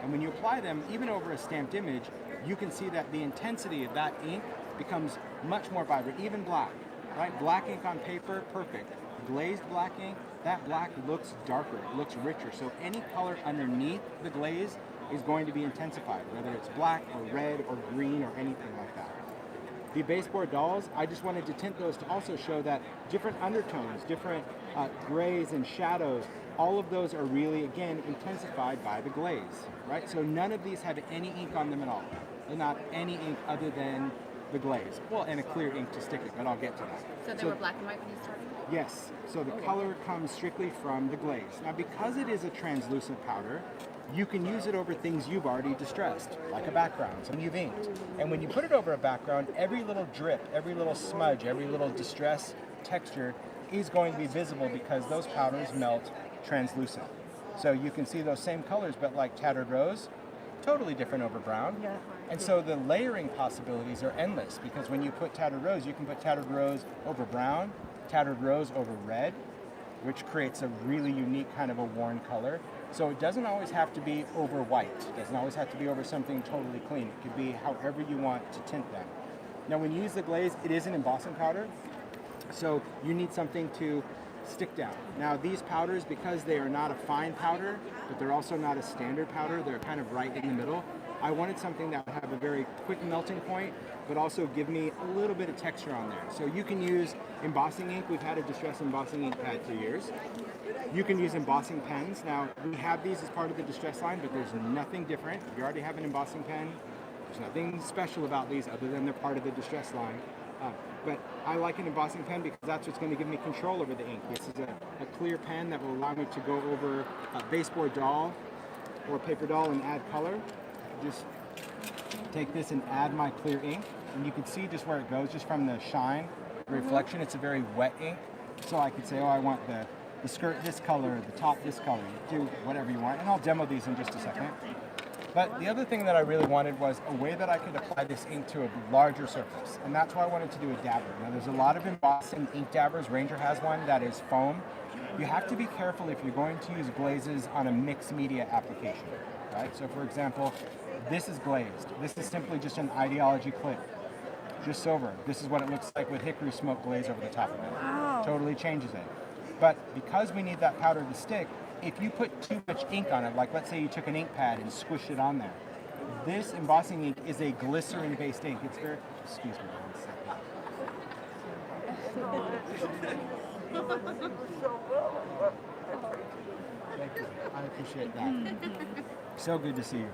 And when you apply them, even over a stamped image, you can see that the intensity of that ink becomes much more vibrant, even black, right? Black ink on paper, perfect. Glazed black ink, that black looks darker, it looks richer. So any color underneath the glaze is going to be intensified, whether it's black or red or green or anything like that. The baseboard dolls, I just wanted to tint those to also show that different undertones, different grays and shadows, all of those are really, again, intensified by the glaze, right? So none of these have any ink on them at all. They're not any ink other than the glaze. Well, and a clear ink to stick it, but I'll get to that. So they were black and white when you started? Yes, so the color comes strictly from the glaze. Now, because it is a translucent powder, you can use it over things you've already distressed, like a background, something you've inked. And when you put it over a background, every little drip, every little smudge, every little distress texture is going to be visible because those powders melt translucent. So you can see those same colors, but like Tattered Rose, totally different over brown. Yeah. And so the layering possibilities are endless because when you put Tattered Rose, you can put Tattered Rose over brown, Tattered Rose over red, which creates a really unique kind of a worn color. So it doesn't always have to be over white. It doesn't always have to be over something totally clean. It could be however you want to tint them. Now when you use the glaze, it is an embossing powder, so you need something to stick down. Now these powders, because they are not a fine powder, but they're also not a standard powder, they're kind of right in the middle, I wanted something that would have a very quick melting point, but also give me a little bit of texture on there. So you can use embossing ink. We've had a distress embossing ink pad for years. You can use embossing pens. Now, we have these as part of the distress line, but there's nothing different. If you already have an embossing pen, there's nothing special about these other than they're part of the distress line. But I like an embossing pen because that's what's going to give me control over the ink. This is a clear pen that will allow me to go over a baseboard doll or a paper doll and add color. Just take this and add my clear ink, and you can see just where it goes, just from the shine, the reflection. It's a very wet ink, so I could say, oh, I want the skirt this color, the top this color. You do whatever you want, and I'll demo these in just a second. But the other thing that I really wanted was a way that I could apply this ink to a larger surface, and that's why I wanted to do a dabber. Now, there's a lot of embossing ink dabbers. Ranger has one that is foam. You have to be careful if you're going to use glazes on a mixed media application, right? So, for example, this is glazed. This is simply just an ideology clip, just silver. This is what it looks like with hickory smoke glaze over the top of it. Wow. Totally changes it. But because we need that powder to stick, if you put too much ink on it, like let's say you took an ink pad and squished it on there, this embossing ink is a glycerin-based ink. It's very, excuse me one second. Thank you. I appreciate that. So good to see you.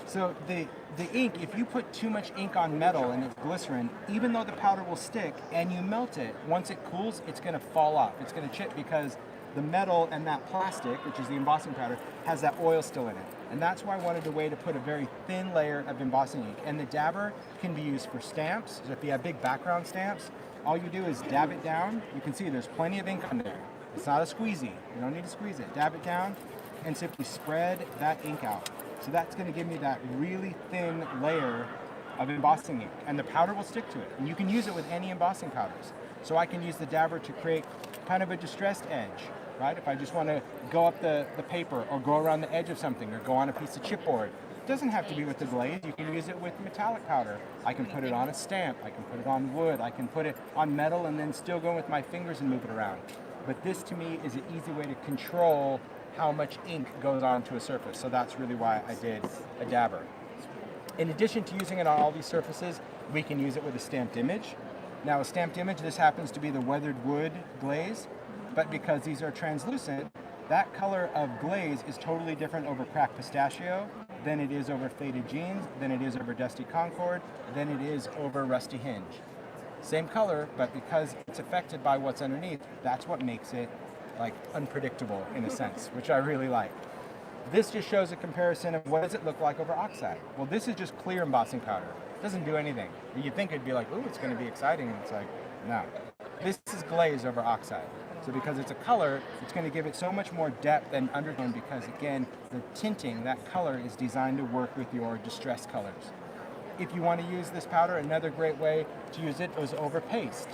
So the ink, if you put too much ink on metal and it's glycerin, even though the powder will stick and you melt it, once it cools, it's going to fall off. It's going to chip because the metal and that plastic, which is the embossing powder, has that oil still in it. And that's why I wanted a way to put a very thin layer of embossing ink. And the dabber can be used for stamps. So if you have big background stamps, all you do is dab it down. You can see there's plenty of ink on there. It's not a squeezy. You don't need to squeeze it. Dab it down and simply spread that ink out. So that's going to give me that really thin layer of embossing ink, and the powder will stick to it. And you can use it with any embossing powders. So I can use the dabber to create kind of a distressed edge, right? If I just want to go up the paper or go around the edge of something or go on a piece of chipboard. It doesn't have to be with the glaze. You can use it with metallic powder. I can put it on a stamp. I can put it on wood. I can put it on metal and then still go with my fingers and move it around. But this to me is an easy way to control how much ink goes onto a surface. So that's really why I did a dabber. In addition to using it on all these surfaces, we can use it with a stamped image. Now a stamped image, this happens to be the weathered wood glaze, but because these are translucent, that color of glaze is totally different over cracked pistachio than it is over faded jeans, than it is over dusty Concord, than it is over rusty hinge. Same color, but because it's affected by what's underneath, that's what makes it like unpredictable in a sense, which I really like. This just shows a comparison of what does it look like over oxide. Well, this is just clear embossing powder. It doesn't do anything. You'd think it'd be like, ooh, it's going to be exciting, and it's like, no. This is glaze over oxide. So because it's a color, it's going to give it so much more depth and undertone because, again, the tinting, that color is designed to work with your distress colors. If you want to use this powder, another great way to use it is over paste,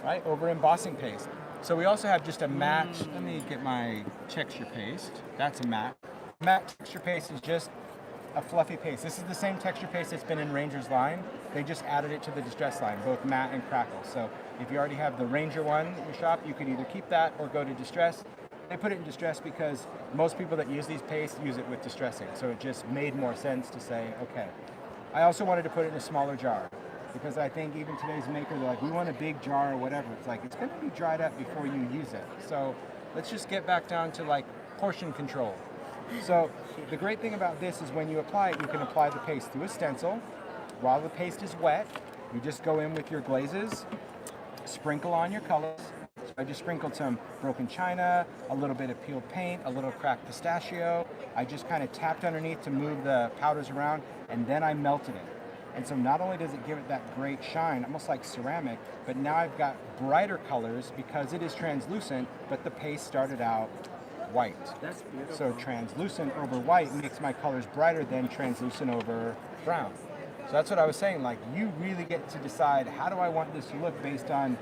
right? Over embossing paste. So we also have just a matte, let me get my texture paste. That's a matte. Matte texture paste is just a fluffy paste. This is the same texture paste that's been in Ranger's line. They just added it to the Distress line, both matte and crackle. So if you already have the Ranger one in your shop, you could either keep that or go to Distress. They put it in Distress because most people that use these pastes use it with distressing. So it just made more sense to say, okay. I also wanted to put it in a smaller jar because I think even today's maker, they're like, we want a big jar or whatever. It's like, it's going to be dried up before you use it. So let's just get back down to like portion control. So the great thing about this is when you apply it, you can apply the paste through a stencil. While the paste is wet, you just go in with your glazes, sprinkle on your colors. So I just sprinkled some broken china, a little bit of peeled paint, a little cracked pistachio. I just kind of tapped underneath to move the powders around, and then I melted it. And so not only does it give it that great shine, almost like ceramic, but now I've got brighter colors because it is translucent, but the paste started out white. That's beautiful. So translucent over white makes my colors brighter than translucent over brown. So that's what I was saying, like you really get to decide how do I want this to look based on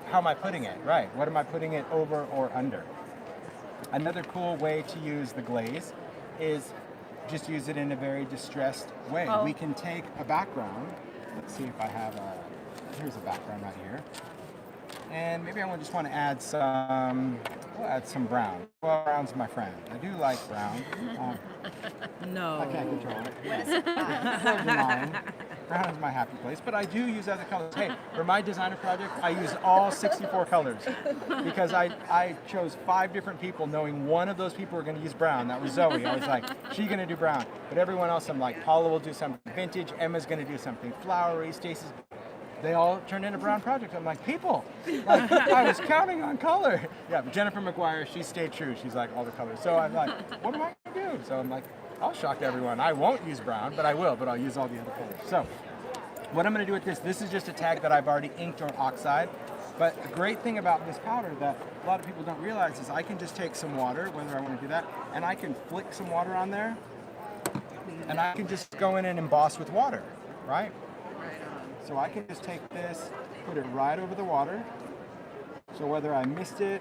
how am I putting it, right? What am I putting it over or under? Another cool way to use the glaze is just use it in a very distressed way. Oh. We can take a background. Let's see if I have here's a background right here. And maybe I just want to add some, we'll add some brown. Well, brown's my friend. I do like brown. No. I can't control it. Yeah. Brown is my happy place, but I do use other colors. Hey, for my designer project, I used all 64 colors because I chose 5 different people knowing one of those people were going to use brown. That was Zoe. I was like, she's going to do brown. But everyone else, I'm like, Paula will do something vintage, Emma's going to do something flowery, Stacy's. They all turned into brown projects. I'm like, people, like, I was counting on color. Yeah, but Jennifer McGuire, she stayed true. She's like, all the colors. So I'm like, what am I going to do? So I'm like, I'll shock everyone. I won't use brown, but I will, but I'll use all the other colors. So what I'm going to do with this is just a tag that I've already inked or oxide. But the great thing about this powder that a lot of people don't realize is I can just take some water, whether I want to do that, and I can flick some water on there, and I can just go in and emboss with water, right? So I can just take this, put it right over the water. So whether I missed it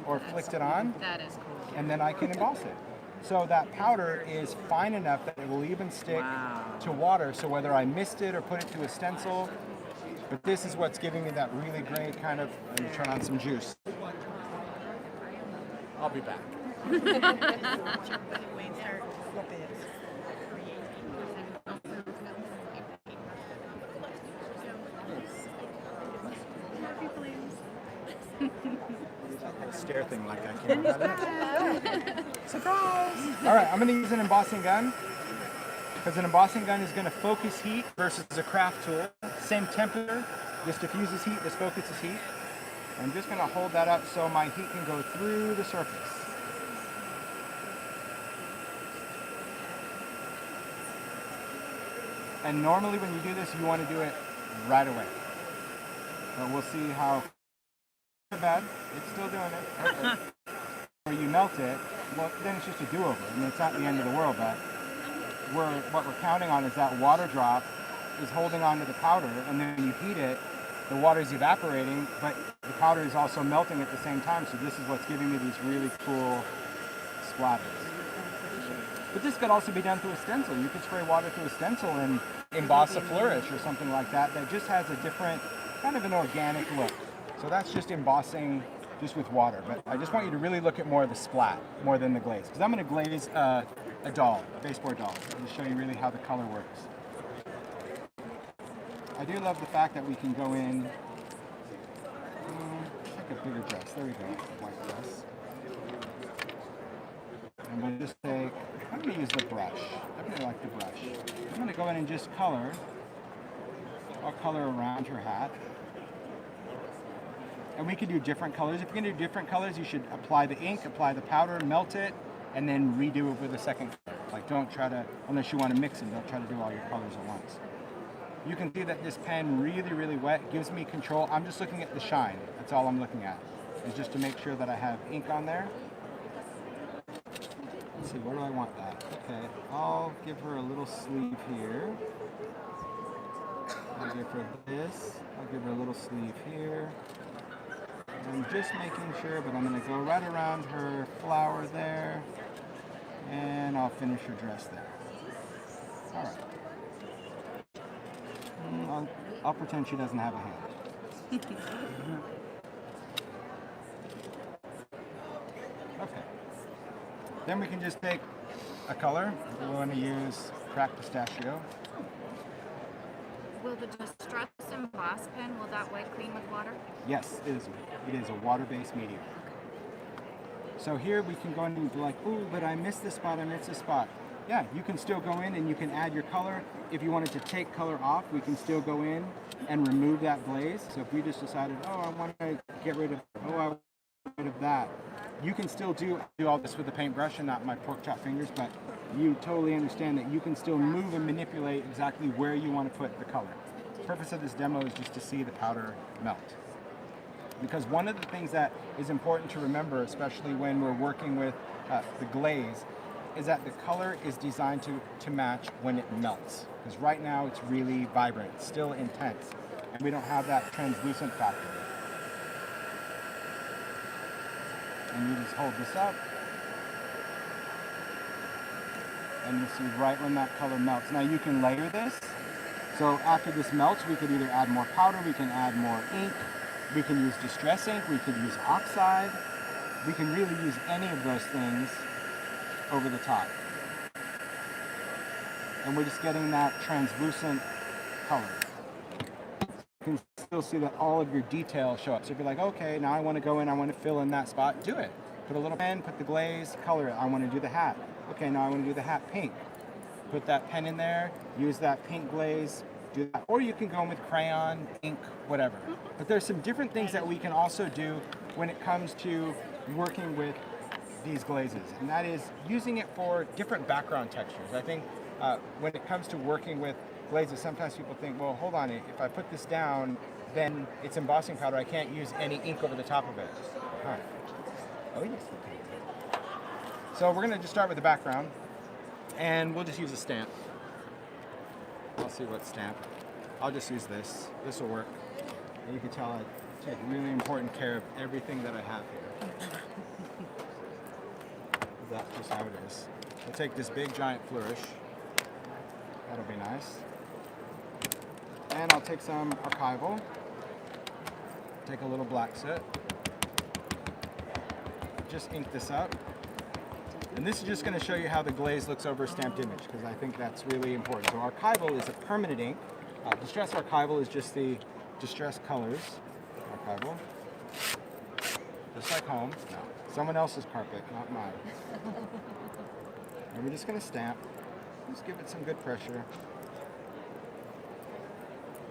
or flicked it on, That is cool. and then I can emboss it. So that powder is fine enough that it will even stick to water. So whether I missed it or put it to a stencil, but this is what's giving me that really great kind of, let me turn on some juice. I'll be back. Stare thing like I can't have it. Surprise! All right, I'm going to use an embossing gun because an embossing gun is going to focus heat versus a craft tool. Same temperature, just diffuses heat, just focuses heat. I'm just going to hold that up so my heat can go through the surface. And normally when you do this, you want to do it right away. But we'll see how bad. It's still doing it. Perfect. Or you melt it, well, then it's just a do-over. I mean, it's not the end of the world, but what we're counting on is that water drop is holding on to the powder, and then when you heat it, the water is evaporating, but the powder is also melting at the same time, so this is what's giving me these really cool splatters. But this could also be done through a stencil. You could spray water through a stencil and emboss a flourish or something like that just has a different, kind of an organic look. So that's just embossing just with water. But I just want you to really look at more of the splat, more than the glaze. Because I'm going to glaze a doll, a baseboard doll, to show you really how the color works. I do love the fact that we can go in, like a bigger dress. There we go, white dress. I'm going to just take, I'm going to use the brush. I really like the brush. I'm going to go in and just color. I'll color around her hat. And we can do different colors. If you're going to do different colors, you should apply the ink, apply the powder, melt it, and then redo it with a second color. Like don't try to, unless you want to mix them, don't try to do all your colors at once. You can see that this pen really, really wet, gives me control. I'm just looking at the shine. That's all I'm looking at, is just to make sure that I have ink on there. Let's see, where do I want that? Okay, I'll give her a little sleeve here. I'll give her this. I'll give her a little sleeve here. I'm just making sure, but I'm going to go right around her flower there, and I'll finish her dress there. All right. I'll pretend she doesn't have a hand. Okay. Then we can just take a color. We want to use cracked pistachio. Will the distress emboss pen, will that wipe clean with water? Yes, it is a water-based medium. So here we can go in and be like, ooh, but I missed this spot, I missed this spot. Yeah, you can still go in and you can add your color. If you wanted to take color off, we can still go in and remove that glaze. So if you just decided, oh, I want to get rid of, I want to get rid of that, you can still do all this with the paintbrush and not my pork chop fingers, but you totally understand that you can still move and manipulate exactly where you want to put the color. The purpose of this demo is just to see the powder melt. Because one of the things that is important to remember, especially when we're working with the glaze, is that the color is designed to match when it melts. Because right now it's really vibrant, it's still intense, and we don't have that translucent factor. And you just hold this up, and you see right when that color melts. Now you can layer this, so after this melts, we could either add more powder, we can add more ink, we can use distress ink, we could use oxide, we can really use any of those things over the top. And we're just getting that translucent color. You can still see that all of your details show up. So if you're like, okay, now I want to go in, I want to fill in that spot, do it. Put a little pen, put the glaze, color it. I want to do the hat. Okay, now I want to do the hat pink. Put that pen in there, use that pink glaze, do that. Or you can go in with crayon, ink, whatever. But there's some different things that we can also do when it comes to working with these glazes, and that is using it for different background textures. I think when it comes to working with glazes, sometimes people think, well, hold on, if I put this down, then it's embossing powder, I can't use any ink over the top of it. All right. Oh yes, we can. So we're going to just start with the background, and we'll just use a stamp. I'll see what stamp. I'll just use this. This will work. And you can tell I take really important care of everything that I have here. That's just how it is. We'll take this big giant flourish. That'll be nice. And I'll take some archival. Take a little black soot. Just ink this up. And this is just going to show you how the glaze looks over a stamped image, because I think that's really important. So archival is a permanent ink. Distress archival is just the distress colors. Archival. Just like home. No. Someone else's carpet, not mine. And we're just going to stamp. Just give it some good pressure.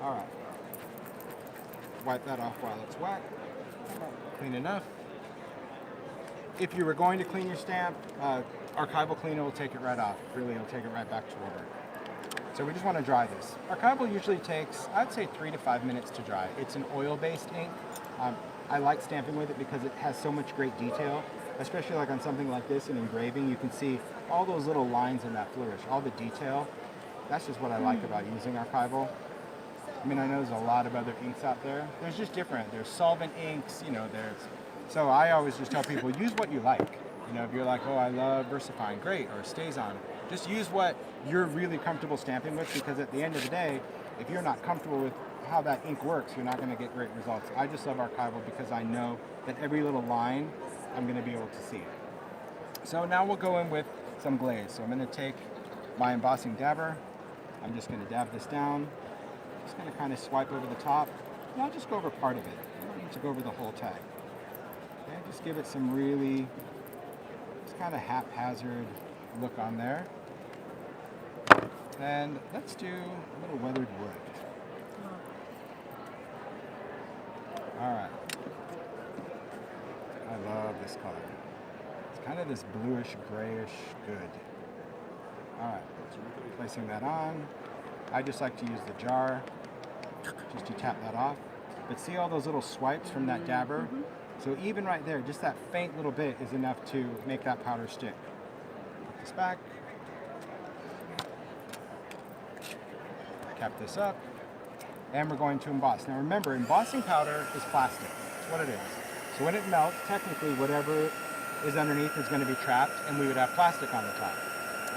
All right. Wipe that off while it's wet. Clean enough. If you were going to clean your stamp, archival cleaner will take it right off. Really, it'll take it right back to order. So we just want to dry this. Archival usually takes, I'd say 3 to 5 minutes to dry. It's an oil-based ink. I like stamping with it because it has so much great detail, especially like on something like this, an engraving. You can see all those little lines in that flourish, all the detail. That's just what I like about using archival. I mean, I know there's a lot of other inks out there. There's just different. There's solvent inks, you know, so I always just tell people, use what you like. You know, if you're like, oh, I love VersaFine, great, or StazOn. Just use what you're really comfortable stamping with, because at the end of the day, if you're not comfortable with how that ink works, you're not going to get great results. I just love archival because I know that every little line, I'm going to be able to see it. So now we'll go in with some glaze. So I'm going to take my embossing dabber. I'm just going to dab this down. Just going to kind of swipe over the top. And I'll just go over part of it. I don't need to go over the whole tag. Okay, just give it some really, just kind of haphazard look on there. And let's do a little weathered wood. All right. I love this color. It's kind of this bluish, grayish good. All right, placing that on. I just like to use the jar just to tap that off. But see all those little swipes from that dabber? So even right there, just that faint little bit is enough to make that powder stick. Put this back. Cap this up. And we're going to emboss. Now remember, embossing powder is plastic. That's what it is. So when it melts, technically whatever is underneath is going to be trapped, and we would have plastic on the top.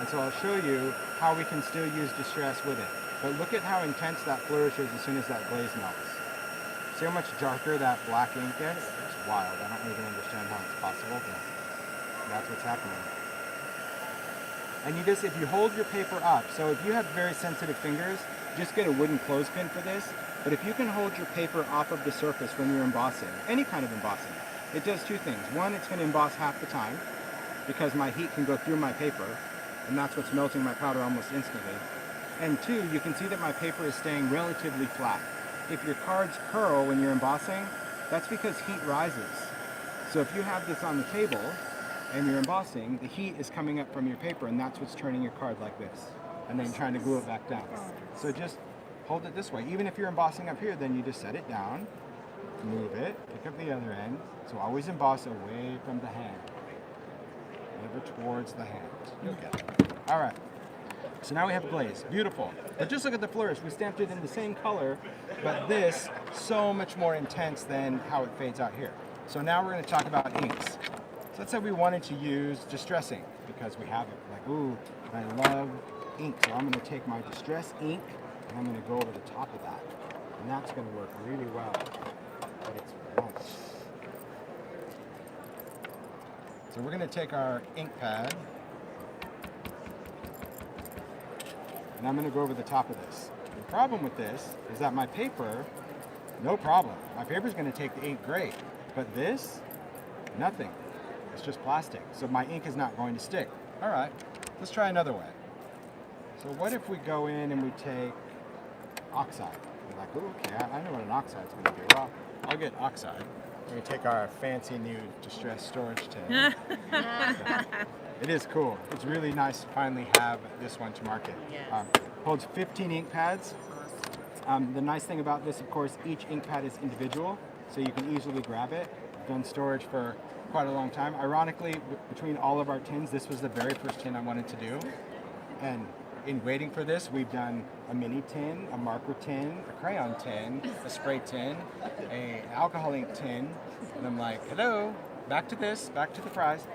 And so I'll show you how we can still use distress with it. But look at how intense that flourish is as soon as that glaze melts. See how much darker that black ink gets? It's wild. I don't even understand how it's possible, but that's what's happening. And you just, if you hold your paper up, so if you have very sensitive fingers, just get a wooden clothespin for this. But if you can hold your paper off of the surface when you're embossing, any kind of embossing, it does two things. One, it's going to emboss half the time because my heat can go through my paper, and that's what's melting my powder almost instantly. And two, you can see that my paper is staying relatively flat. If your cards curl when you're embossing, that's because heat rises. So if you have this on the table and you're embossing, the heat is coming up from your paper, and that's what's turning your card like this, and then trying to glue it back down. So just hold it this way. Even if you're embossing up here, then you just set it down, move it, pick up the other end. So always emboss away from the hand, never towards the hand. You'll get it. All right. So now we have glaze. Beautiful. But just look at the flourish. We stamped it in the same color, but this so much more intense than how it fades out here. So now we're going to talk about inks. So let's say we wanted to use distress ink because we have it. Like, ooh, I love ink. So I'm going to take my distress ink and I'm going to go over the top of that. And that's going to work really well. But it's nice. So we're going to take our ink pad and I'm going to go over the top of this. The problem with this is that my paper, no problem. My paper is going to take the ink great, but this, nothing. It's just plastic, so my ink is not going to stick. All right, let's try another way. So what if we go in and we take oxide? You're like, ooh, okay, I know what an oxide is going to do. Well, I'll get oxide. We're going to take our fancy new distress storage tin. It is cool. It's really nice to finally have this one to market. Yes. Holds 15 ink pads. The nice thing about this, of course, each ink pad is individual, so you can easily grab it. I've done storage for quite a long time. Ironically, between all of our tins, this was the very first tin I wanted to do. And in waiting for this, we've done a mini tin, a marker tin, a crayon tin, a spray tin, an alcohol ink tin, and I'm like, hello, back to this, back to the fries.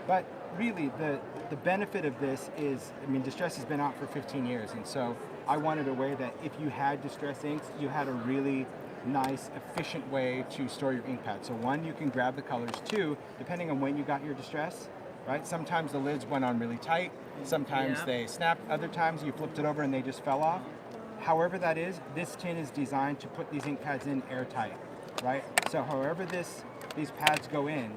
But really, the benefit of this is, I mean, distress has been out for 15 years, and so I wanted a way that if you had distress inks, you had a really nice, efficient way to store your ink pad. So one, you can grab the colors. Two, depending on when you got your distress, right? Sometimes the lids went on really tight, sometimes they snapped, other times you flipped it over and they just fell off. However that is, this tin is designed to put these ink pads in airtight, right? So however these pads go in,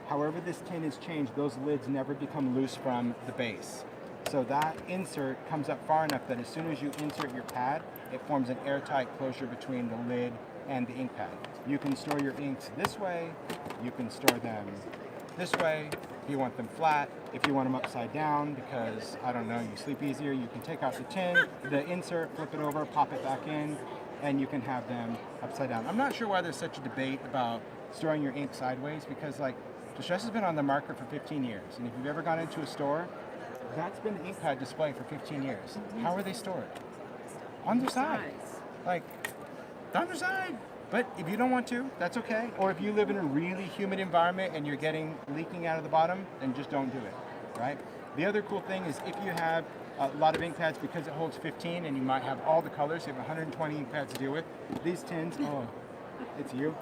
however this tin is changed, those lids never become loose from the base. So that insert comes up far enough that as soon as you insert your pad, it forms an airtight closure between the lid and the ink pad. You can store your inks this way, you can store them this way, if you want them flat, if you want them upside down because, I don't know, you sleep easier, you can take out the tin, the insert, flip it over, pop it back in, and you can have them upside down. I'm not sure why there's such a debate about storing your ink sideways because, like, distress has been on the market for 15 years, and if you've ever gone into a store, that's been the ink pad display for 15 years. How are they stored? On their side. Like, on their side. But if you don't want to, that's okay. Or if you live in a really humid environment and you're getting leaking out of the bottom, then just don't do it, right? The other cool thing is if you have a lot of ink pads, because it holds 15 and you might have all the colors, you have 120 ink pads to deal with, these tins, oh, it's you.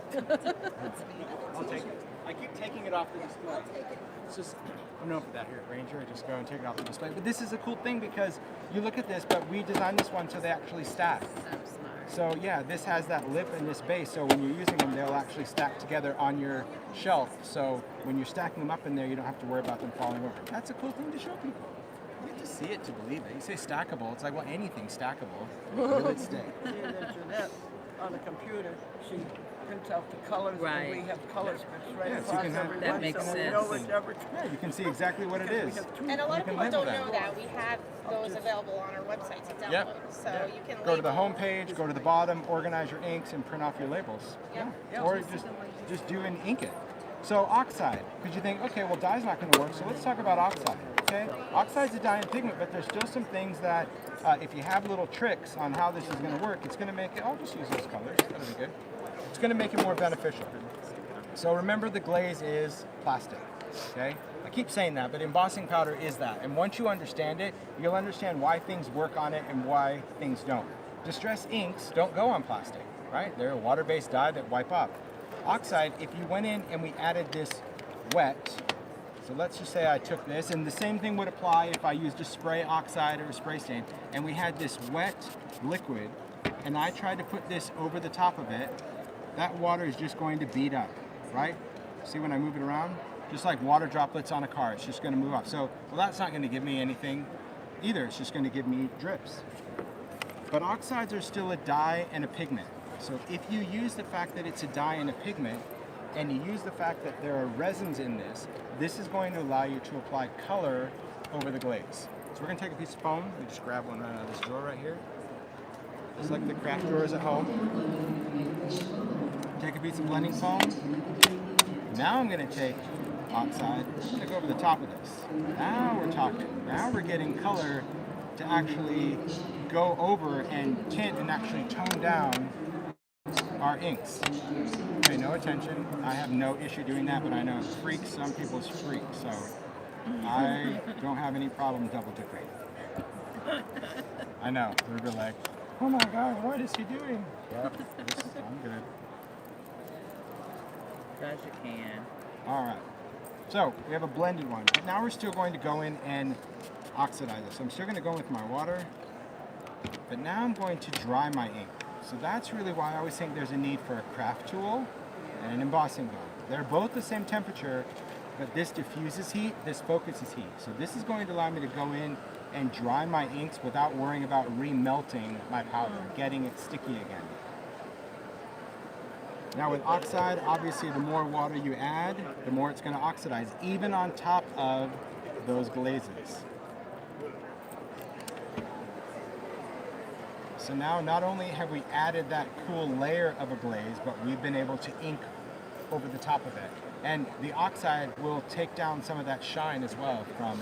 I'll take it. I keep taking it off the display. It's just, I don't know if that here at Ranger, I just go and take it off the display. But this is a cool thing because you look at this, but we designed this one so they actually stack. So yeah, this has that lip and this base, so when you're using them, they'll actually stack together on your shelf. So when you're stacking them up in there, you don't have to worry about them falling over. That's a cool thing to show people. You get to see it to believe it. You say stackable, it's like, well, anything's stackable. Will it stay? Jeanette, on the computer, she prints out the colors, and we have colors right Yes, you across can have- every That one, makes so we sense. know whichever Yeah, you can see exactly what it is. And a lot You of can people label don't that. know that we have those available on our website to download. Yep. So you can Go to the label- home page, go to the bottom, organize your inks, and print off your labels. Yeah. Or just do and ink it. So oxide, because you think, okay, well dye's not going to work, so let's talk about oxide. Okay, oxide's a dye and pigment, but there's still some things that if you have little tricks on how this is going to work, it's going to make it. I'll just use those colors. That'll be good. It's going to make it more beneficial. So remember, the glaze is plastic. Okay, I keep saying that, but embossing powder is that. And once you understand it, you'll understand why things work on it and why things don't. Distress inks don't go on plastic, right? They're a water-based dye that wipe off. Oxide, if you went in and we added this wet, so let's just say I took this, and the same thing would apply if I used a spray oxide or a spray stain, and we had this wet liquid, and I tried to put this over the top of it, that water is just going to bead up, right? See when I move it around? Just like water droplets on a car, it's just going to move off. So, well, that's not going to give me anything either. It's just going to give me drips. But oxides are still a dye and a pigment. So if you use the fact that it's a dye and a pigment, and you use the fact that there are resins in this, this is going to allow you to apply color over the glaze. So we're going to take a piece of foam. We just grab one right out of this drawer right here. Just like the craft drawers at home. Take a piece of blending foam. Now I'm going to take oxide, take over the top of this. Now we're talking. Now we're getting color to actually go over and tint and actually tone down our inks. Pay no attention. I have no issue doing that, but I know it freaks some people's freak, so I don't have any problem double dipping. I know. They're like, oh my God, what is he doing? Yep, I'm good. As you can. All right. So we have a blended one, but now we're still going to go in and oxidize this. So I'm still going to go with my water, but now I'm going to dry my ink. So that's really why I always think there's a need for a craft tool and an embossing gun. They're both the same temperature, but this diffuses heat, this focuses heat. So this is going to allow me to go in and dry my inks without worrying about remelting my powder, getting it sticky again. Now with oxide, obviously the more water you add, the more it's going to oxidize, even on top of those glazes. So now not only have we added that cool layer of a glaze, but we've been able to ink over the top of it. And the oxide will take down some of that shine as well from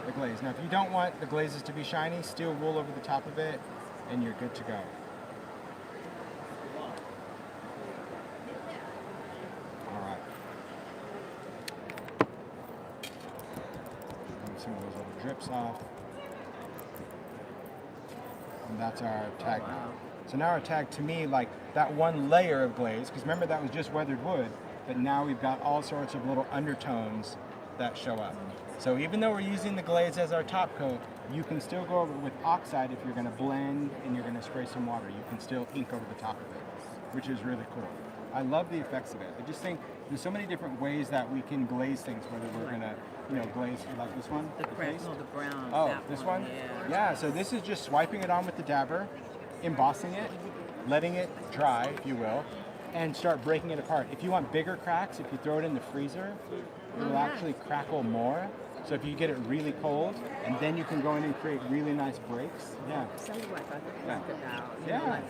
the glaze. Now if you don't want the glazes to be shiny, steel wool over the top of it and you're good to go. Alright. Some of those little drips off. And that's our tag now. So now our tag, to me, like that one layer of glaze, because remember that was just weathered wood, but now we've got all sorts of little undertones that show up. So even though we're using the glaze as our top coat, you can still go over with oxide if you're going to blend and you're going to spray some water. You can still ink over the top of it, which is really cool. I love the effects of it. I just think there's so many different ways that we can glaze things, whether we're going to, glaze like this one. The brown. Oh, this one? Yeah, so this is just swiping it on with the dabber, embossing it, letting it dry, if you will, and start breaking it apart. If you want bigger cracks, if you throw it in the freezer, it will actually crackle more. So if you get it really cold, and then you can go in and create really nice breaks. Yeah. Yeah.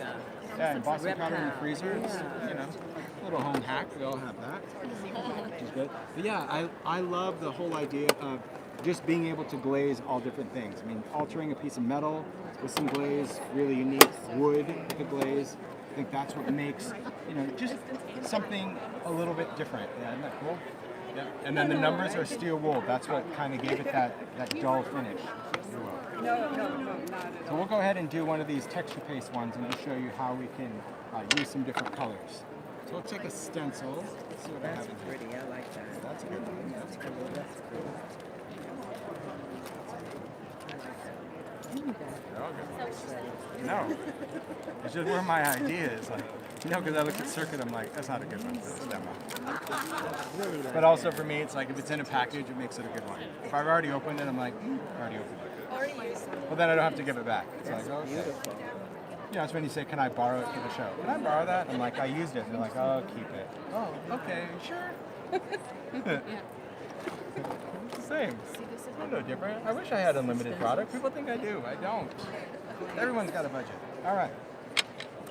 Yeah, embossing powder in the freezer. It's, a little home hack. We all have that. Which is good. But yeah, I love the whole idea of just being able to glaze all different things. I mean, altering a piece of metal with some glaze, really unique wood with a glaze. I think that's what makes, just something a little bit different. Yeah, isn't that cool? Yeah. And then the numbers are steel wool. That's what kind of gave it that dull finish. No, not at So we'll go ahead and do one of these texture paste ones and just show you how we can use some different colors. So we'll take a stencil. Let's see what I have. That's pretty. I like that. That's a good one. That's cool. That's cool. They're all good. No. It's just where my idea is. Because I look at circuit, I'm like, that's not a good one for this demo. But also for me, it's like if it's in a package, it makes it a good one. If I've already opened it, I'm like, I already opened it. Already used it. Well, then I don't have to give it back. It's like, okay. Beautiful. It's when you say, can I borrow it for the show? Can I borrow that? I'm like, I used it. And they're like, oh, keep it. Oh, okay, sure. It's the same. I'm no different. I wish I had unlimited product. People think I do. I don't. Everyone's got a budget. All right.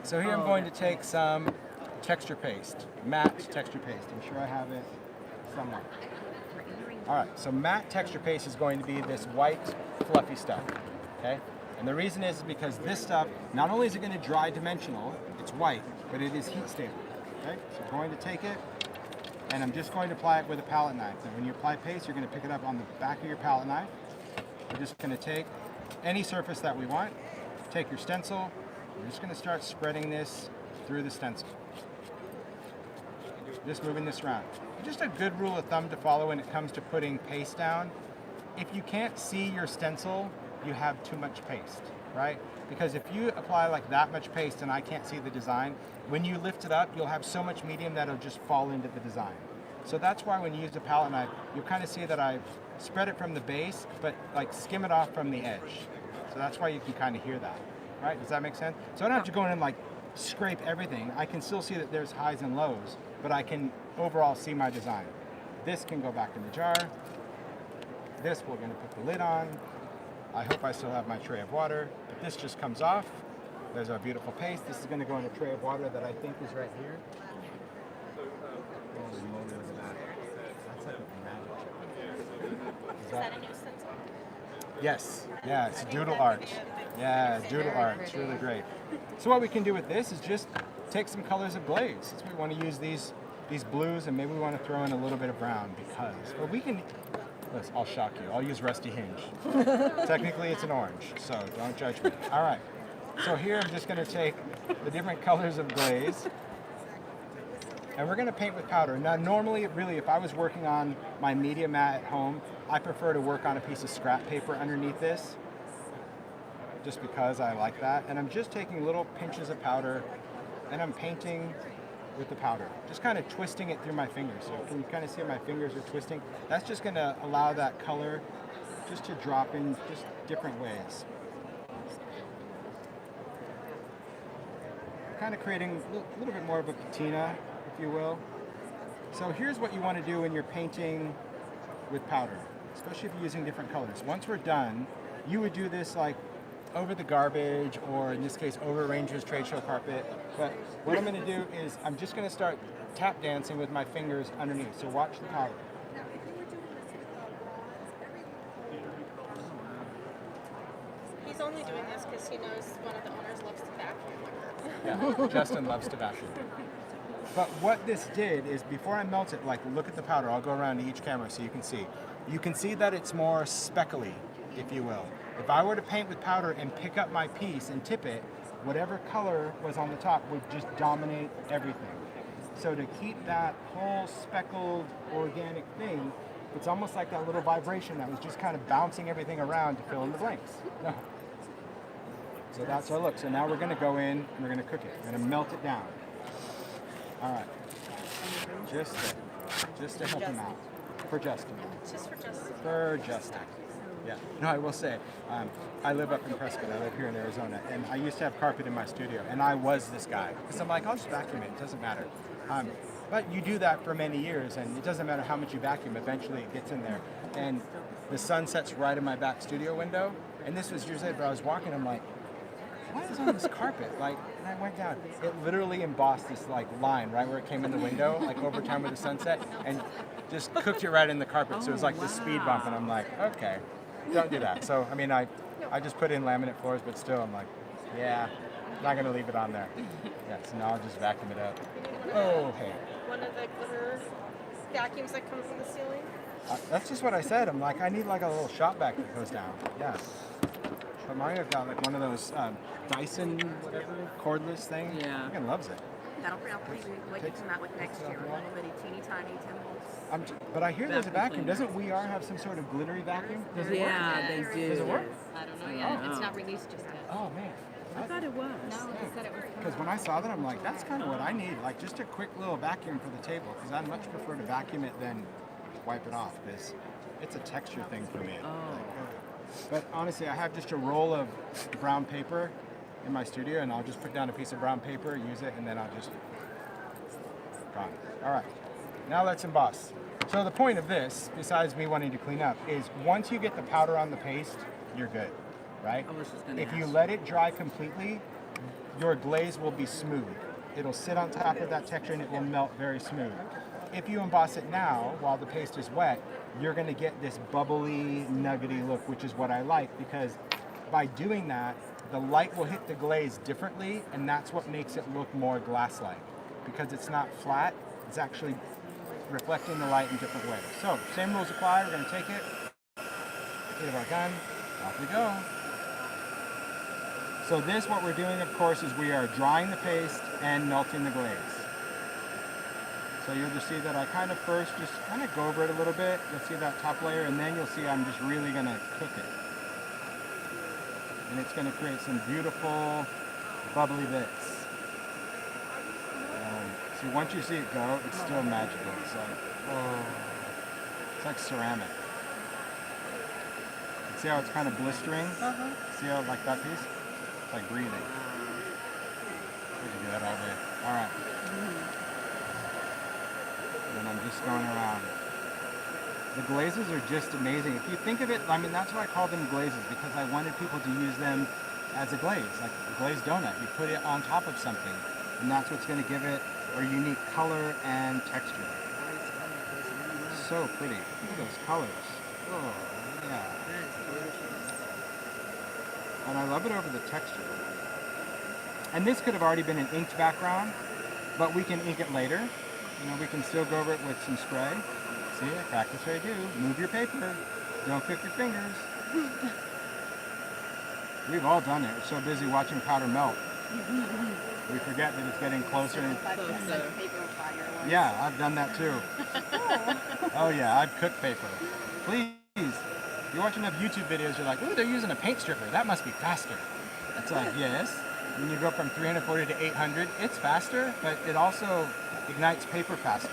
So here I'm going to take some texture paste, matte texture paste. I'm sure I have it somewhere. All right, so matte texture paste is going to be this white, fluffy stuff, okay? And the reason is because this stuff, not only is it going to dry dimensional, it's white, but it is heat stable, okay? So I'm going to take it, and I'm just going to apply it with a palette knife. And when you apply paste, you're going to pick it up on the back of your palette knife. We're just going to take any surface that we want, take your stencil, we're just going to start spreading this through the stencil. Just moving this around. Just a good rule of thumb to follow when it comes to putting paste down. If you can't see your stencil, you have too much paste, right? Because if you apply like that much paste and I can't see the design, when you lift it up, you'll have so much medium that it'll just fall into the design. So that's why when you use a palette knife, you'll kind of see that I spread it from the base, but like skim it off from the edge. So that's why you can kind of hear that, right? Does that make sense? So I don't have to go in and like scrape everything. I can still see that there's highs and lows, but I can overall see my design. This can go back in the jar. This we're going to put the lid on. I hope I still have my tray of water, but this just comes off. There's our beautiful paste. This is going to go in a tray of water that I think is right here. Holy moly, look at that. That's like magic. Is that a new stencil? Yes, yeah, it's doodle art. Yeah, doodle art, it's really great. So what we can do with this is just take some colors of glaze. Since we want to use these blues and maybe we want to throw in a little bit of brown because, or we can, listen, I'll shock you, I'll use Rusty Hinge. Technically it's an orange, so don't judge me. All right, so here I'm just going to take the different colors of glaze and we're going to paint with powder. Now normally, really, if I was working on my media mat at home, I prefer to work on a piece of scrap paper underneath this, just because I like that. And I'm just taking little pinches of powder and I'm painting with the powder. Just kind of twisting it through my fingers. So can you kind of see my fingers are twisting? That's just going to allow that color just to drop in just different ways. Kind of creating a little bit more of a patina, if you will. So here's what you want to do when you're painting with powder, especially if you're using different colors. Once we're done, you would do this like over the garbage, or in this case, over Ranger's trade show carpet. But what I'm going to do is I'm just going to start tap dancing with my fingers underneath. So watch the powder. He's only doing this because he knows one of the owners loves to vacuum. Yeah, Justin loves to vacuum. But what this did is before I melt it, like look at the powder. I'll go around to each camera so you can see. You can see that it's more speckly, if you will. If I were to paint with powder and pick up my piece and tip it, whatever color was on the top would just dominate everything. So to keep that whole speckled organic thing, it's almost like that little vibration that was just kind of bouncing everything around to fill in the blanks. No. So that's our look. So now we're going to go in and we're going to cook it. We're going to melt it down. All right. Just to help him out. For Justin. Just for Justin. For Justin. Yeah. No, I will say, I live up in Prescott. I live here in Arizona, and I used to have carpet in my studio, and I was this guy. Because I'm like, I'll just vacuum it. It doesn't matter. But you do that for many years, and it doesn't matter how much you vacuum. Eventually, it gets in there. And the sun sets right in my back studio window, and this was years later, but I was walking, I'm like, what is on this carpet? Like, and I went down. It literally embossed this like line right where it came in the window, like over time with the sunset, and just cooked it right in the carpet. So it was like the speed bump, and I'm like, okay, don't do that. So I mean, I just put in laminate floors, but still, I'm like, yeah, not gonna leave it on there. Yeah, so now I'll just vacuum it up. Oh, hey. One of the glitter vacuums that comes in the ceiling. That's just what I said. I'm like, I need like a little shop vac that goes down. Yeah. But Mario got like one of those Dyson, whatever, cordless thing. Yeah. He loves it. That'll be what you come out with next year. A little bitty, teeny tiny temples. But I hear there's a vacuum. Doesn't We Are have some sort of glittery vacuum? Does it work? Yeah, they do. Does it work? I don't know yet. It's not released just yet. Oh man. I thought it was. No, they said it was. Because when I saw that, I'm like, that's kind of what I need. Like just a quick little vacuum for the table. Because I much prefer to vacuum it than wipe it off. Because it's a texture thing for me. Oh. But honestly, I have just a roll of brown paper in my studio, and I'll just put down a piece of brown paper, use it, and then I'll just gone. All right, now let's emboss. So the point of this, besides me wanting to clean up, is once you get the powder on the paste, you're good, right? I was just gonna If you ask. let it dry completely, your glaze will be smooth. It'll sit on top of that texture and it will melt very smooth. If you emboss it now, while the paste is wet, you're gonna get this bubbly, nuggety look, which is what I like, because by doing that, the light will hit the glaze differently, and that's what makes it look more glass-like. Because it's not flat, it's actually reflecting the light in different ways. So, same rules apply. We're going to take it, hit our gun, off we go. So this, what we're doing, of course, is we are drying the paste and melting the glaze. So you'll just see that I kind of first just kind of go over it a little bit. You'll see that top layer, and then you'll see I'm just really going to cook it. And it's going to create some beautiful, bubbly bits. See, once you see it go, it's still magical. It's like, oh, it's like ceramic. See how it's kind of blistering? See how, like that piece? It's like breathing. We can do that all day. All right. And I'm just going around. The glazes are just amazing. If you think of it, I mean, that's why I call them glazes, because I wanted people to use them as a glaze, like a glazed donut. You put it on top of something, and that's what's going to give it a unique color and texture. So pretty. Look at those colors. Oh, yeah. And I love it over the texture. And this could have already been an inked background, but we can ink it later. You know, we can still go over it with some spray. See, practice what I do. Move your paper. Don't cook your fingers. We've all done it. We're so busy watching powder melt. We forget that it's getting closer. And yeah, I've done that too. Oh yeah, I've cooked paper. Please, you watch enough YouTube videos, you're like, ooh, they're using a paint stripper. That must be faster. It's like, yes. When you go from 340 to 800, it's faster, but it also ignites paper faster.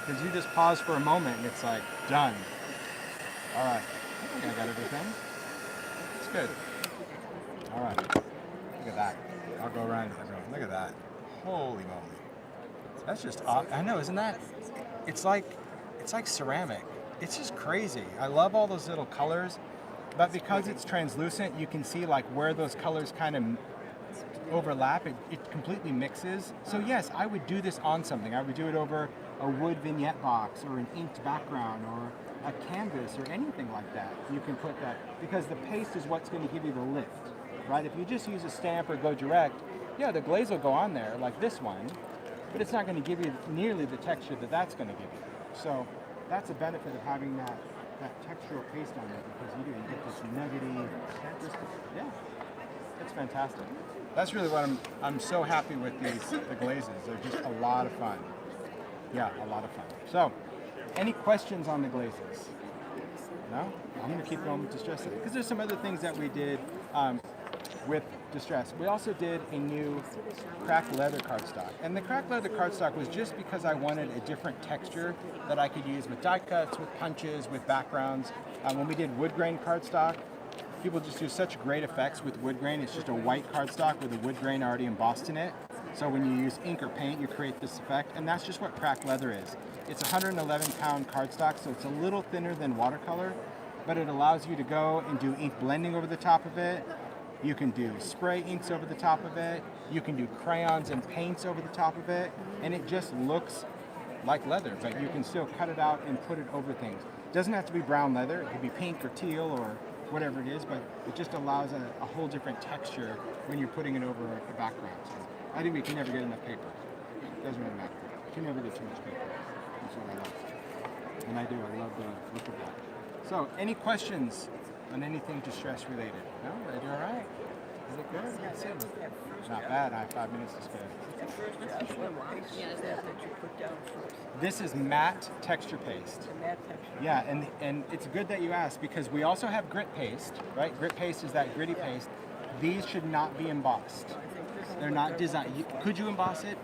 Because you just pause for a moment and it's like, done. All right, I think I got everything. It's good. All right, look at that. I'll go around everyone. Look at that. Holy moly. That's just odd. I know, isn't that? It's like ceramic. It's just crazy. I love all those little colors, but because it's translucent, you can see like where those colors kind of overlap. It completely mixes. So yes, I would do this on something. I would do it over a wood vignette box or an inked background or a canvas or anything like that. You can put that, because the paste is what's going to give you the lift, right? If you just use a stamp or go direct, yeah, the glaze will go on there like this one, but it's not going to give you nearly the texture that that's going to give you. So that's a benefit of having that textural paste on there, because you get this nuggety, yeah, it's fantastic. That's really what I'm so happy with the glazes. They're just a lot of fun. Yeah, a lot of fun. So, any questions on the glazes? No? I'm going to keep going with Distress today, because there's some other things that we did with Distress. We also did a new cracked leather cardstock. And the cracked leather cardstock was just because I wanted a different texture that I could use with die cuts, with punches, with backgrounds. When we did wood grain cardstock, people just do such great effects with wood grain. It's just a white cardstock with a wood grain already embossed in it. So when you use ink or paint, you create this effect, and that's just what cracked leather is. It's 111-pound cardstock, so it's a little thinner than watercolor, but it allows you to go and do ink blending over the top of it. You can do spray inks over the top of it. You can do crayons and paints over the top of it, and it just looks like leather, but you can still cut it out and put it over things. It doesn't have to be brown leather. It could be pink or teal or whatever it is, but it just allows a whole different texture when you're putting it over a background. So I think we can never get enough paper. It doesn't really matter. You can never get too much paper. That's what I love. And I do. I love the look of that. So, any questions on anything Distress related? No? Are you all right? Is it good? Let's see. Not bad. I have 5 minutes to spare. The first job, what paste is that you put down first? This is matte texture paste. The matte texture. Yeah, and it's good that you asked, because we also have grit paste, right? Grit paste is that gritty paste. These should not be embossed. They're not designed. Could you emboss it?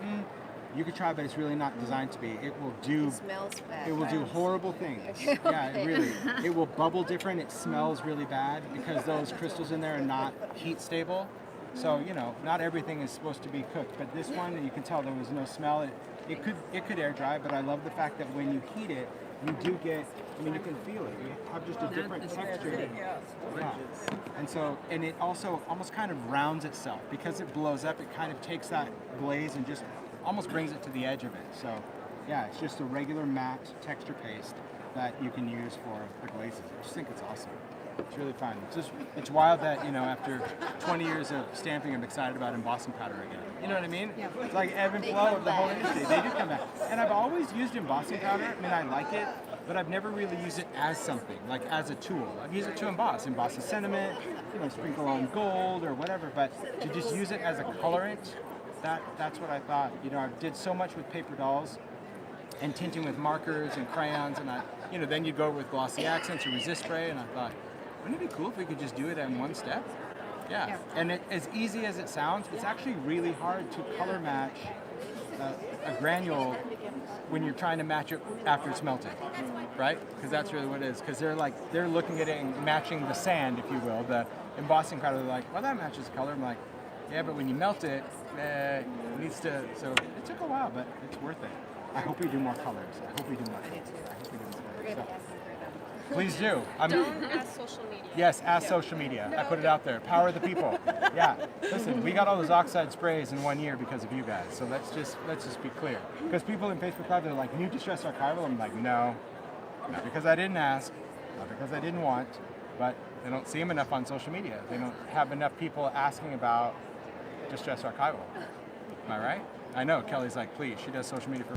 You could try, but it's really not designed to be. It will do. It smells bad. It will do horrible things. Yeah, it really. It will bubble different. It smells really bad because those crystals in there are not heat stable. So not everything is supposed to be cooked. But this one, you can tell there was no smell. It could air dry, but I love the fact that when you heat it, you do get. I mean, you can feel it. You have just a different texture. Yeah. And it also almost kind of rounds itself because it blows up. It kind of takes that glaze and just almost brings it to the edge of it. So, yeah, it's just a regular matte texture paste that you can use for the glazes. I just think it's awesome. It's really fun. It's wild that, you know, after 20 years of stamping, I'm excited about embossing powder again. You know what I mean? Yeah. It's like ebb and flow of the whole industry. They do come back. And I've always used embossing powder. I mean, I like it, but I've never really used it as something, like as a tool. I've used it to emboss a sentiment, you know, sprinkle on gold or whatever, but to just use it as a colorant, that's what I thought. You know, I did so much with paper dolls and tinting with markers and crayons, and you know, then you go with glossy accents or resist spray, and I thought, wouldn't it be cool if we could just do it in one step? Yeah. And as easy as it sounds, it's actually really hard to color match a granule when you're trying to match it after it's melted, right? Because that's really what it is. Because they're looking at it and matching the sand, if you will, the embossing powder. They're like, well, that matches color. I'm like, yeah, but when you melt it, it needs to. So it took a while, but it's worth it. I hope we do more colors. I hope we do more. So, please do. Don't ask social media. Yes, ask social media. I put it out there. Power the people. Yeah. Listen, we got all those oxide sprays in 1 year because of you guys. So let's just be clear. Because people in Facebook Live, they're like, new distress archival. I'm like, no, not because I didn't ask, not because I didn't want, but they don't see them enough on social media. They don't have enough people asking about distress archival. Am I right? I know. Kelly's like, please. She does social media for